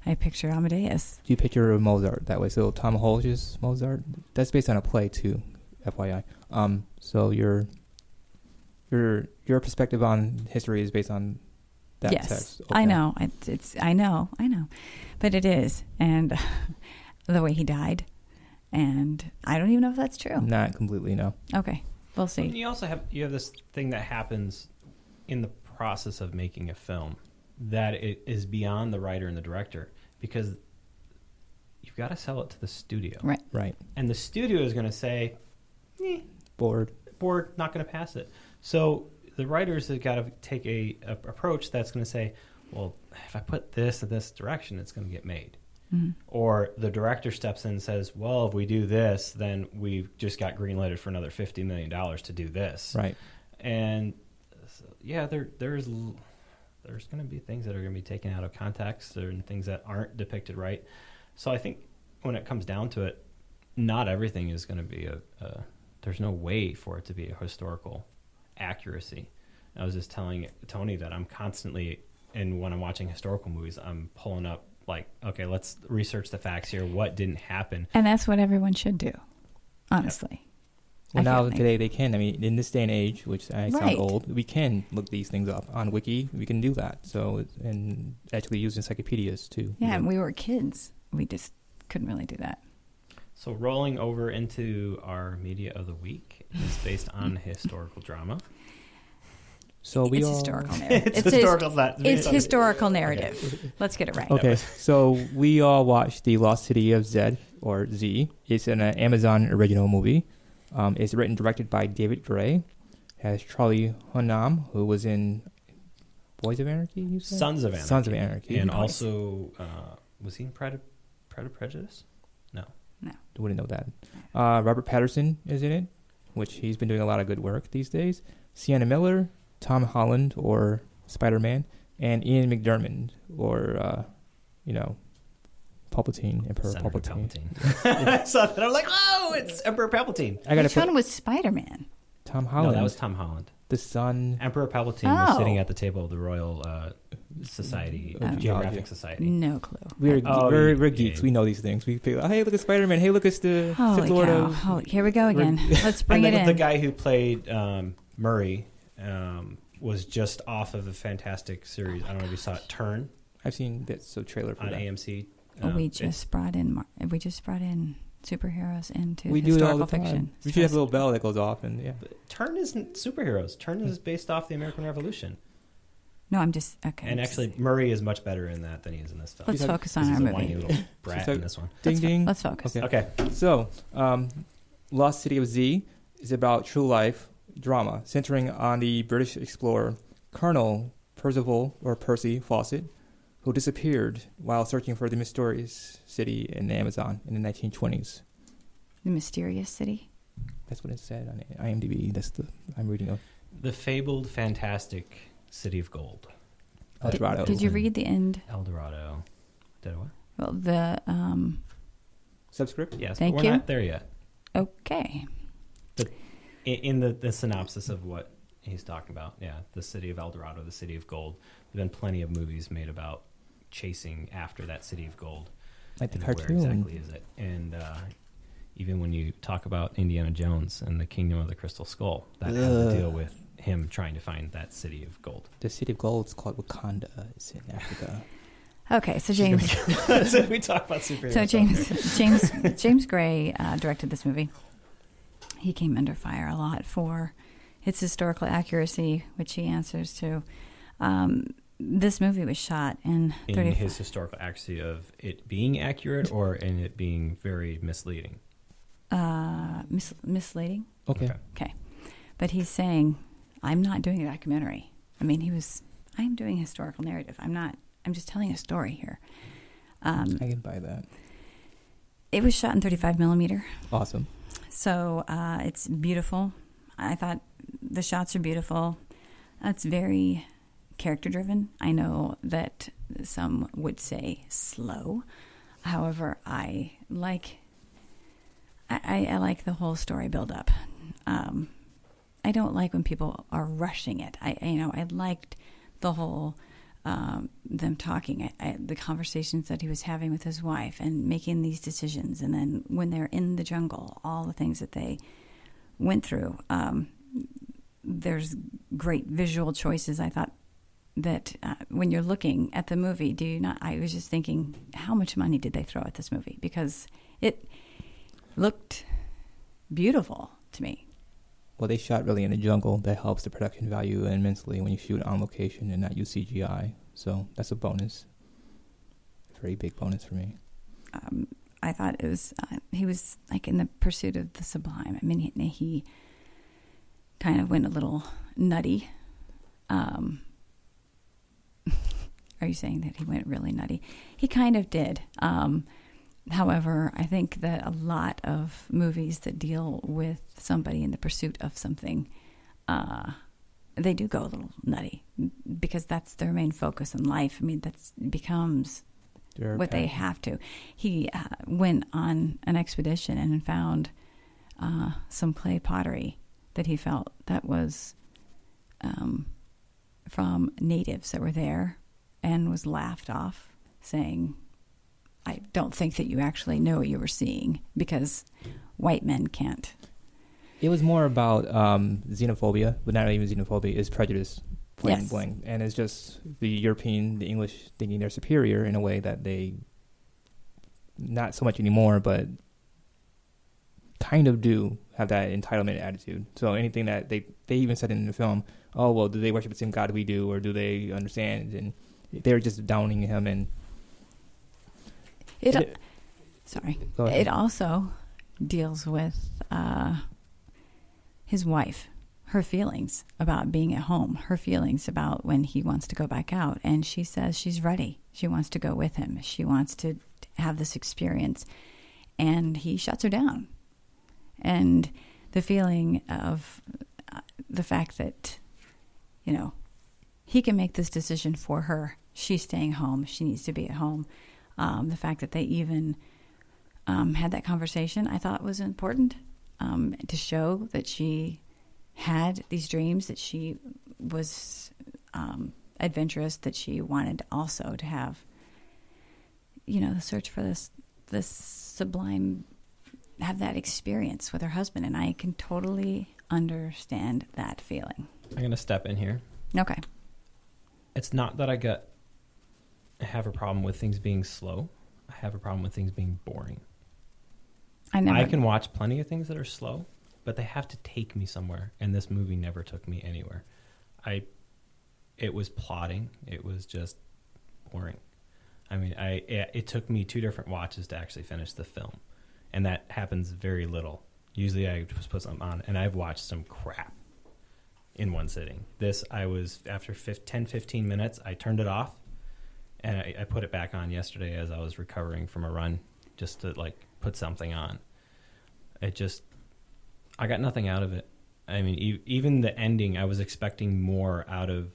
I picture Amadeus. Do you picture Mozart that way? So Tom Hulce's Mozart, that's based on a play too, FYI. So your perspective on history is based on that text. Okay. I know. I know. But it is. And the way he died. And I don't even know if that's true. Not completely, no. Okay, we'll see. You also have this thing that happens in the process of making a film that it is beyond the writer and the director, because you've got to sell it to the studio. Right. And the studio is going to say, bored, not going to pass it. So the writers have got to take a approach that's going to say, well, if I put this in this direction, it's going to get made. Mm-hmm. Or the director steps in and says, well, if we do this, then we've just got greenlighted for another $50 million to do this. Right. And so, there's going to be things that are going to be taken out of context and things that aren't depicted right. So I think when it comes down to it, not everything is going to be there's no way for it to be a historical accuracy. I was just telling Tony that I'm constantly, and when I'm watching historical movies, I'm pulling up, like, okay, let's research the facts here. What didn't happen? And that's what everyone should do, honestly. Well, now today they can. I mean, in this day and age, which I sound old, we can look these things up on Wiki. We can do that. So, and actually use encyclopedias too. Yeah, and we were kids. We just couldn't really do that. So rolling over into our media of the week is based on historical drama. So It's historical narrative. It's historical narrative. Let's get it right. Okay, so we all watched The Lost City of Zed, or Z. It's an Amazon original movie. It's written and directed by David Gray. Has Charlie Hunnam, who was in Boys of Anarchy, you said? Sons of Anarchy. Sons of Anarchy. And also, was he in Pride of Prejudice? No. Wouldn't know that. Robert Patterson is in it, which he's been doing a lot of good work these days. Sienna Miller, Tom Holland, or Spider-Man, and Ian McDiarmid, or, Palpatine, Emperor Senator Palpatine. I saw that. I'm like, oh, it's Emperor Palpatine. Which one was Spider-Man? Tom Holland. No, that was Tom Holland. The son. Emperor Palpatine was sitting at the table of the Royal Society, Geographic Society. No clue. We're geeks. We know these things. We feel, hey, look at Spider-Man. Hey, look at the Sith Lord of... Here we go again. Let's bring it in. The guy who played Murray was just off of a fantastic series. I don't know if you saw it, Turn. I've seen bits of trailer for on that. AMC. We just brought in superheroes into we historical do it all the fiction. time. We should have a little bell that goes off, and yeah. But Turn isn't superheroes. Turn is based off the American Revolution. No, I'm just okay. And actually, Murray is much better in that than he is in this film. Let's focus on our movie. He's a whiny little brat in this one. Ding ding. Let's focus. Okay. So, Lost City of Z is about true life drama centering on the British explorer Colonel Percy Fawcett, who disappeared while searching for the mysterious city in the Amazon in the 1920s. The mysterious city? That's what it said on IMDb. I'm reading of. The fabled, fantastic city of gold. El Dorado. Did you read the end? El Dorado. Did I what? Well, the... Subscript? Yes, Thank but you. we're not there yet. Okay. But in the synopsis of what he's talking about, yeah, the city of El Dorado, the city of gold. There have been plenty of movies made about chasing after that city of gold. Like the and cartoon. Where exactly is it? And even when you talk about Indiana Jones and the Kingdom of the Crystal Skull, that has to deal with him trying to find that city of gold. The city of gold is called Wakanda. It's in Africa. Okay, so James. So we talk about superheroes. So James Gray directed this movie. He came under fire a lot for its historical accuracy, which he answers to. This movie was shot in his historical accuracy of it being accurate, or in it being very misleading. Misleading. Okay. But he's saying, I'm not doing a documentary. I mean, I'm doing historical narrative. I'm just telling a story here. I can buy that. It was shot in 35 millimeter. Awesome. So it's beautiful. I thought the shots are beautiful. It's very character driven. I know that some would say slow. However, I like the whole story build up. I don't like when people are rushing it. I liked the whole them talking, the conversations that he was having with his wife and making these decisions, and then when they're in the jungle, all the things that they went through. There's great visual choices. I thought that when you're looking at the movie, I was just thinking, how much money did they throw at this movie? Because it looked beautiful to me. Well, they shot really in the jungle. That helps the production value immensely when you shoot on location and not use CGI. So that's a bonus. A very big bonus for me. I thought it was, he was like in the pursuit of the sublime. I mean, he kind of went a little nutty. Are you saying that he went really nutty? He kind of did. However, I think that a lot of movies that deal with somebody in the pursuit of something, they do go a little nutty because that's their main focus in life. I mean, that becomes what they have to. He went on an expedition and found some clay pottery that he felt that was from natives that were there, and was laughed off, saying, I don't think that you actually know what you were seeing because white men can't. It was more about xenophobia, but not even xenophobia, is prejudice, plain blank. And it's just the English thinking they're superior in a way that they, not so much anymore, but kind of do have that entitlement attitude. So anything that they even said in the film, oh, well, do they worship the same God we do, or do they understand? And they were just downing him. And it also deals with his wife, her feelings about being at home, her feelings about when he wants to go back out. And she says she's ready. She wants to go with him. She wants to have this experience. And he shuts her down. And the feeling of the fact that, you know, he can make this decision for her. She's staying home. She needs to be at home. The fact that they even had that conversation, I thought was important to show that she had these dreams, that she was adventurous, that she wanted also to have, you know, the search for this sublime, have that experience with her husband. And I can totally understand that feeling. I'm going to step in here. Okay. It's not that I have a problem with things being slow. I have a problem with things being boring. I can watch plenty of things that are slow, but they have to take me somewhere. And this movie never took me anywhere. It was plotting. It was just boring. I mean, it took me 2 different watches to actually finish the film. And that happens very little. Usually I just put something on, and I've watched some crap in one sitting. This, I was, after 10, 15 minutes, I turned it off, and I put it back on yesterday as I was recovering from a run, just to, like, put something on. I got nothing out of it. I mean, even the ending, I was expecting more out of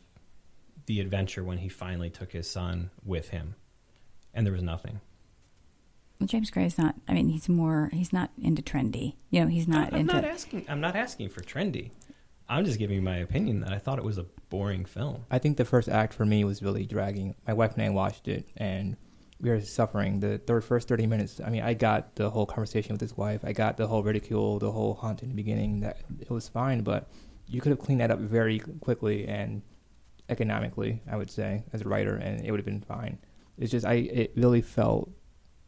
the adventure when he finally took his son with him, and there was nothing. Well, James Gray is not, I mean, he's not into trendy. You know, he's not I'm not asking for trendy. I'm just giving you my opinion that I thought it was a boring film. I think the first act for me was really dragging. My wife and I watched it, and we were suffering. The first 30 minutes, I mean, I got the whole conversation with his wife. I got the whole ridicule, the whole haunt in the beginning. That it was fine, but you could have cleaned that up very quickly and economically, I would say, as a writer, and it would have been fine. It's just, it really felt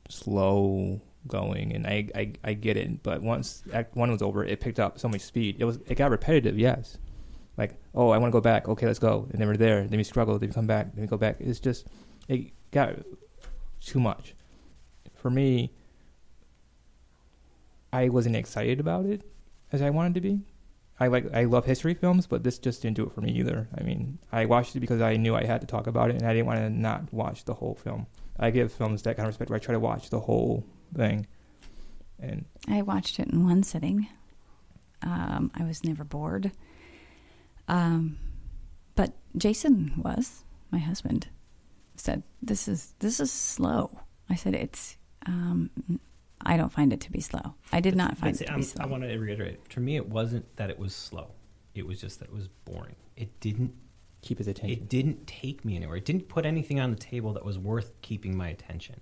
slow going, and I get it, but once Act 1 was over, it picked up so much speed. It got repetitive, yes. Like, oh, I want to go back. Okay, let's go. And then we're there. Then we struggle. Then we come back. Then we go back. It's just, it got too much. For me, I wasn't excited about it as I wanted to be. I love history films, but this just didn't do it for me either. I mean, I watched it because I knew I had to talk about it, and I didn't want to not watch the whole film. I give films that kind of respect where I try to watch the whole thing. And I watched it in one sitting. I was never bored. But Jason was, my husband, said, this is slow. I said, I don't find it to be slow. I did not find it to be slow. I want to reiterate. For me, it wasn't that it was slow. It was just that it was boring. It didn't keep his attention. It didn't take me anywhere. It didn't put anything on the table that was worth keeping my attention.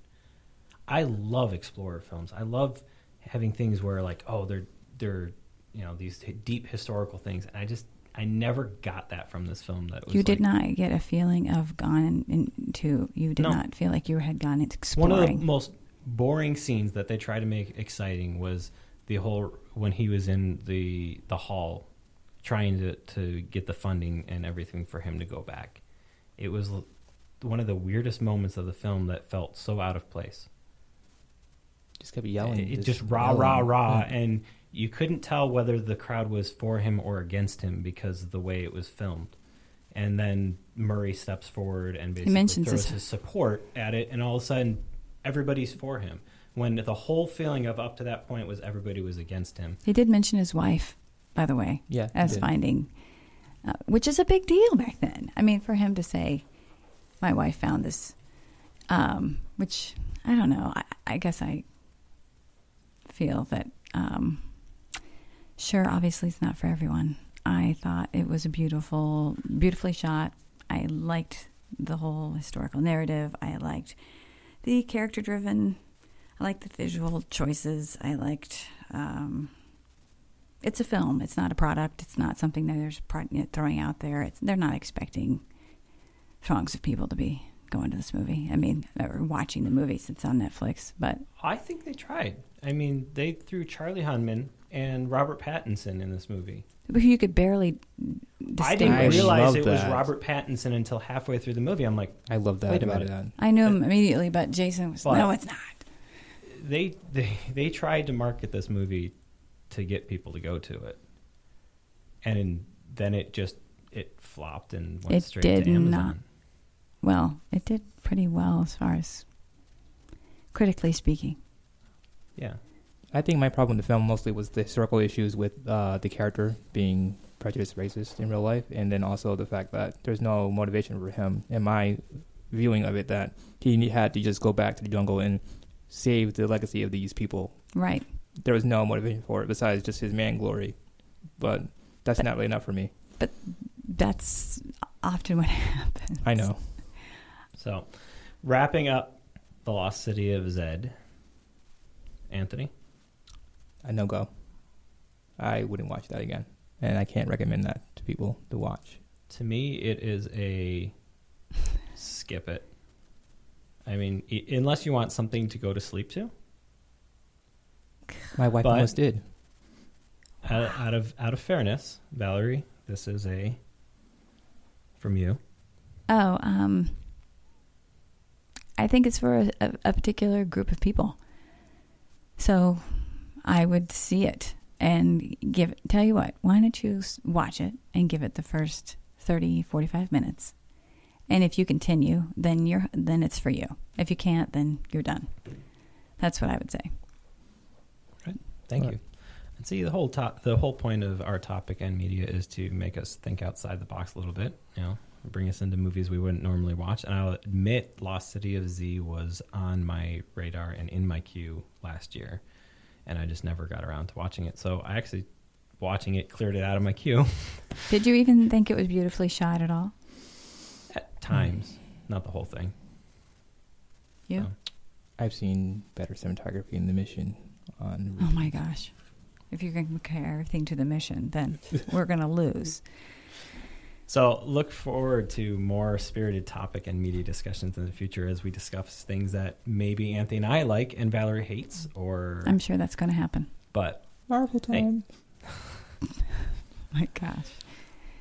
I love explorer films. I love having things where, like, oh, they're you know, these deep historical things, and I never got that from this film. That was, you did not get a feeling of gone into. You did not feel like you had gone into exploring. One of the most boring scenes that they tried to make exciting was the whole when he was in the hall trying to get the funding and everything for him to go back. It was one of the weirdest moments of the film that felt so out of place. Just kept yelling. It just rah, rah, rah. Yeah. And you couldn't tell whether the crowd was for him or against him because of the way it was filmed. And then Murray steps forward and basically throws his support at it, and all of a sudden everybody's for him. When the whole feeling of up to that point was everybody was against him. He did mention his wife, by the way, as finding, which is a big deal back then. I mean, for him to say, my wife found this, which, I don't know, I guess I feel that, sure, obviously it's not for everyone. I thought it was a beautifully shot. I liked the whole historical narrative. I liked the character-driven. I liked the visual choices. I liked... it's a film. It's not a product. It's not something that they're throwing out there. They're not expecting throngs of people to be going to this movie. I mean, or watching the movie since it's on Netflix. But I think they tried. I mean, they threw Charlie Hunnam and Robert Pattinson in this movie. who you could barely I distinguish. didn't realize love it was that. Robert Pattinson until halfway through the movie. I'm like, I love that Wait a about minute. that. I knew him immediately, but Jason was, But- no, it's not. they tried to market this movie to get people to go to it, and then it flopped and went It straight did to Amazon. not. Well, it did pretty well as far as critically speaking. Yeah, I think my problem with the film mostly was the historical issues with the character being prejudiced racist in real life, and then also the fact that there's no motivation for him in my viewing of it, that he had to just go back to the jungle and save the legacy of these people. Right. There was no motivation for it besides just his man glory, but that's not really enough for me. That's often what happens. I know. so wrapping up The Lost City of Zed, Anthony. A no-go. I wouldn't watch that again, and I can't recommend that to people to watch. To me, it is a skip it. I mean, unless you want something to go to sleep to. My wife But- almost did. Out of fairness, Valerie, this is from you. Oh, I think it's for a particular group of people. So I would see it and tell you what, why don't you watch it and give it the first 30, 45 minutes. And if you continue, then it's for you. If you can't, then you're done. That's what I would say. Thank Right. you. And see, the whole point of our topic and media is to make us think outside the box a little bit. You know, bring us into movies we wouldn't normally watch. And I'll admit, Lost City of Z was on my radar and in my queue last year, and I just never got around to watching it. So I actually, watching it, cleared it out of my queue. Did you even think it was beautifully shot at all? At times, not the whole thing. You? So, I've seen better cinematography in The Mission on. Oh my gosh. If you're going to compare everything to The Mission, then we're going to lose. So look forward to more spirited topic and media discussions in the future as we discuss things that maybe Anthony and I like and Valerie hates, or I'm sure that's going to happen. but Marvel time. My gosh.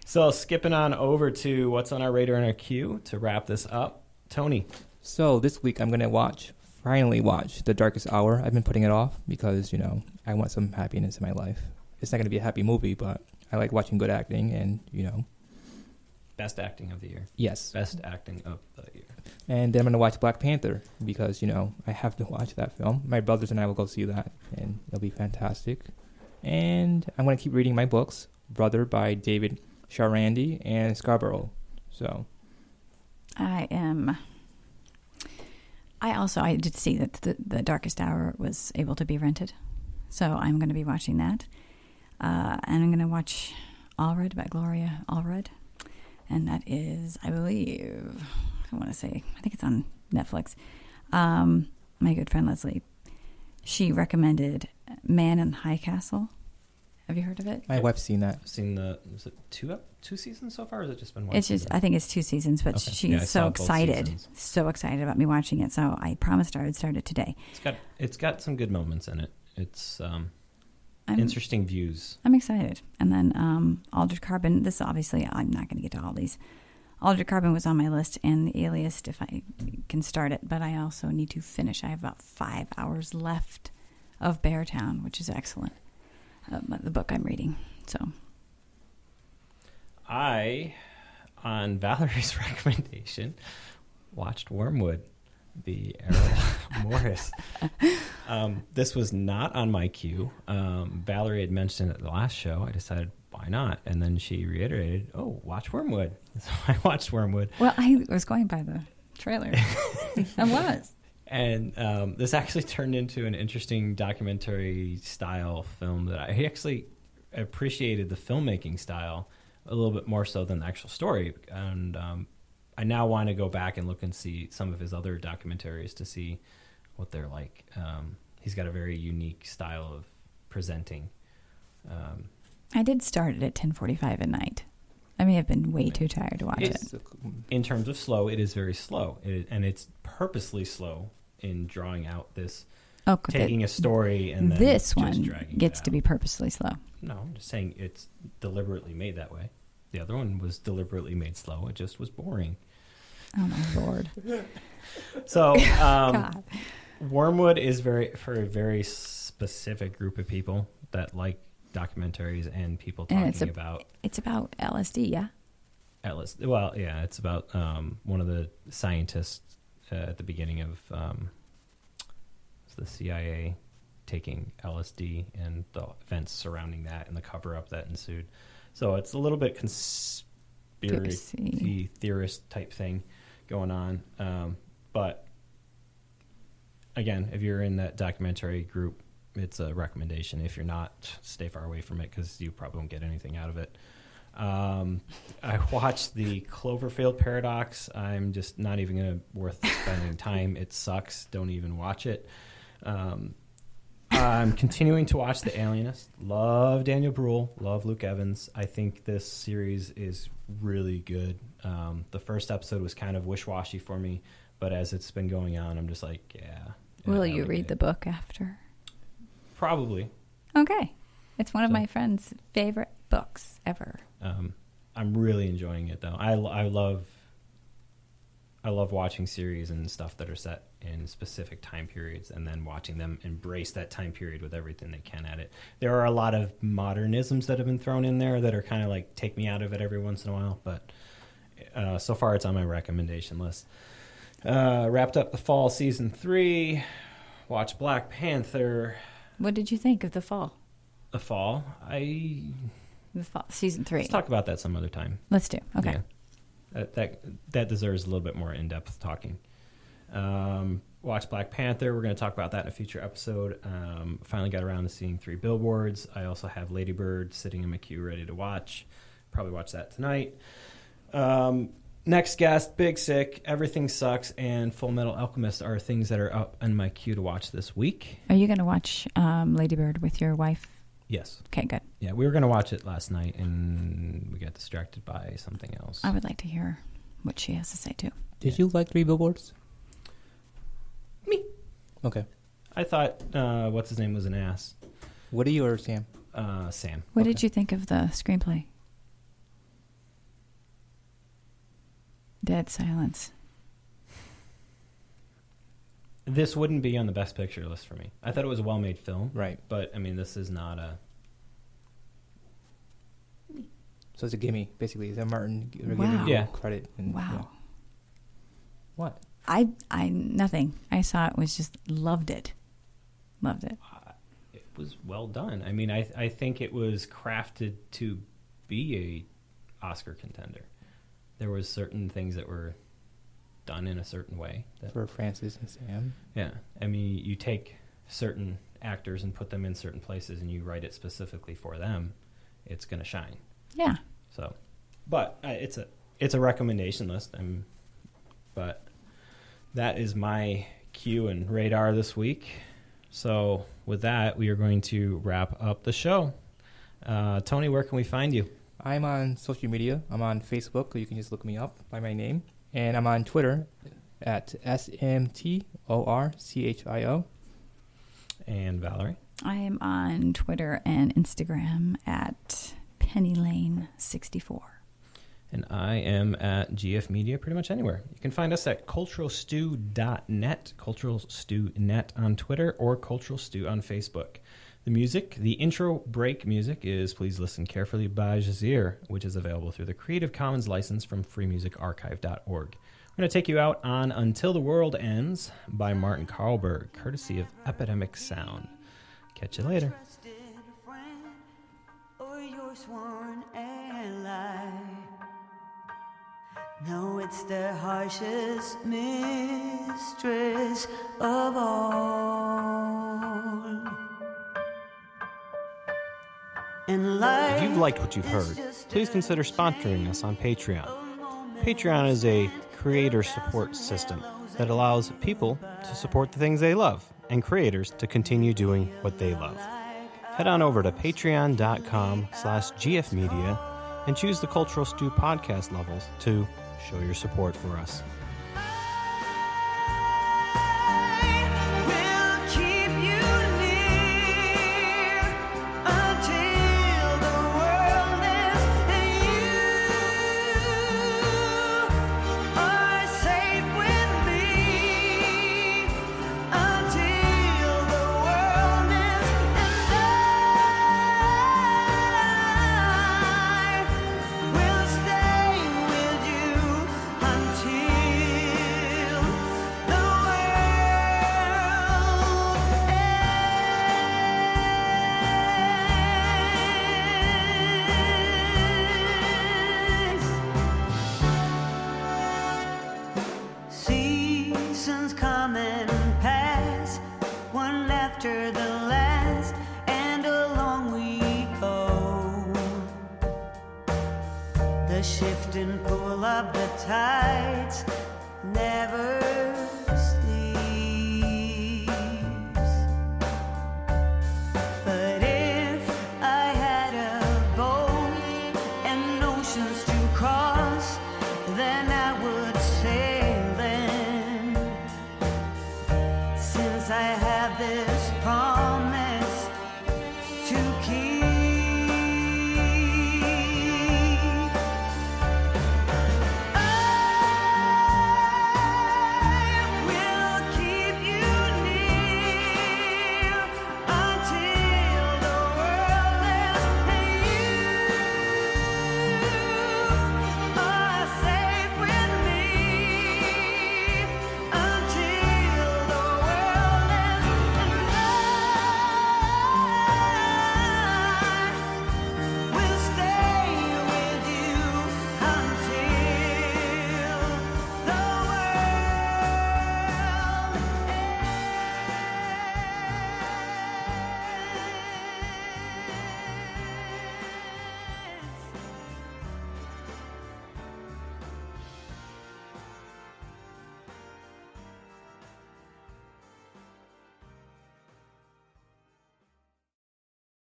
so skipping on over to what's on our radar and our queue to wrap this up, Tony. So this week I'm gonna finally watch The Darkest Hour. I've been putting it off because I want some happiness in my life. It's not gonna be a happy movie, but I like watching good acting, and Best acting of the year. yes. Best acting of the year. And then I'm gonna watch Black Panther because I have to watch that film. My brothers and I will go see that, and it'll be fantastic. And I'm gonna keep reading my books, Brother by David Charandi and Scarborough. So I did see that the Darkest Hour was able to be rented. So I'm going to be watching that. And I'm going to watch ALLRED by Gloria Allred. And that is, I believe, I think it's on Netflix. My good friend Leslie, she recommended Man in the High Castle. Have you heard of it? my wife's seen that. I've seen is it two seasons so far, or has it just been one? It's just, season? I think it's 2 seasons, but Okay. she's Yeah, I so saw both excited, seasons. about me watching it. So I promised her I would start it today. It's got some good moments in it. It's I'm, interesting views. I'm excited. And then Altered Carbon, this obviously, I'm not going to get to all these. Altered Carbon was on my list, and The Alias, if I can start it, but I also need to finish. I have about 5 hours left of Beartown, which is excellent, the book I'm reading. So I, on Valerie's recommendation, watched Wormwood, the Errol Morris. This was not on my queue. Valerie had mentioned it at the last show. I decided, why not? And then she reiterated, oh, watch Wormwood. So I watched Wormwood. well, I was going by the trailer. I was. And this actually turned into an interesting documentary style film that I actually appreciated the filmmaking style a little bit more so than the actual story. And I now want to go back and look and see some of his other documentaries to see what they're like. He's got a very unique style of presenting. I did start it at 10:45 at night. I may have been way too tired to watch it. In terms of slow, it is very slow. And it's purposely slow in drawing out this, taking a story and then this just one dragging gets it to be purposely slow. No, I'm just saying it's deliberately made that way. The other one was deliberately made slow. It just was boring. Oh, my Lord. So, God. Wormwood is for a very specific group of people that like documentaries and people talking about. It's about LSD, yeah? LSD. Well, yeah, it's about one of the scientists at the beginning of the CIA taking LSD and the events surrounding that and the cover-up that ensued. So it's a little bit conspiracy theorist type thing going on. But again, if you're in that documentary group, it's a recommendation. If you're not, stay far away from it because you probably won't get anything out of it. I watched the Cloverfield Paradox. I'm just not even going to worth spending time. It sucks. Don't even watch it. I'm continuing to watch The Alienist. Love Daniel Bruhl. Love Luke Evans. I think this series is really good. The first episode was kind of wish-washy for me, but as it's been going on, I'm just like, yeah. Will you read the book after? Probably. Okay. It's one of my friend's favorite books ever. I'm really enjoying it, though. I love watching series and stuff that are set in specific time periods and then watching them embrace that time period with everything they can at it. There are a lot of modernisms that have been thrown in there that are kind of like take me out of it every once in a while, but so far it's on my recommendation list. Wrapped up the fall season 3, watched Black Panther. What did you think of The Fall? The Fall? The Fall, season 3. Let's talk about that some other time. Let's do. Okay. Yeah. That deserves a little bit more in-depth talking. Watch Black Panther. We're going to talk about that in a future episode. Finally got around to seeing 3 Billboards. I also have Lady Bird sitting in my queue ready to watch. Probably watch that tonight. Next guest, Big Sick, Everything Sucks, and Full Metal Alchemist are things that are up in my queue to watch this week. Are you going to watch Lady Bird with your wife? Yes. Okay, good. Yeah, we were going to watch it last night, and we got distracted by something else. I would like to hear what she has to say, too. Did you like 3 Billboards? Me. Okay. I thought, what's his name was an ass. Woody or Sam? Sam. What did you think of the screenplay? Dead silence. This wouldn't be on the best picture list for me. I thought it was a well-made film. Right. But, I mean, this is not a... So it's a gimme, basically. Is that Martin? Wow. Yeah. Credit. And, wow. Yeah. What? I nothing. I saw it, was just loved it. Loved it. It was well done. I mean, I think it was crafted to be a Oscar contender. There was certain things that were done in a certain way. For Francis and Sam? Yeah. I mean, you take certain actors and put them in certain places and you write it specifically for them, it's going to shine. Yeah. So, but it's a recommendation list. But that is my queue and radar this week. So with that, we are going to wrap up the show. Tony, where can we find you? I'm on social media. I'm on Facebook. You can just look me up by my name. And I'm on Twitter at SMTORCHIO. And Valerie? I am on Twitter and Instagram at PennyLane64. And I am at GF Media pretty much anywhere. You can find us at culturalstew.net, culturalstewnet on Twitter, or Cultural Stew on Facebook. The music, the intro break music, is Please Listen Carefully by Jazir, which is available through the Creative Commons license from freemusicarchive.org. We're going to take you out on Until the World Ends by Martin Karlberg, courtesy of Epidemic Sound. Catch you later. No, it's the harshest mistress of all. If you've liked what you've heard, please consider sponsoring us on Patreon. Patreon is a creator support system that allows people to support the things they love and creators to continue doing what they love. Head on over to patreon.com/gfmedia and choose the Cultural Stew podcast levels to show your support for us. Seasons come and pass, one after the last, and along we go. The shifting pull of the tides never sleeps. But if I had a boat and oceans to cross, then I would sail them. Since I have this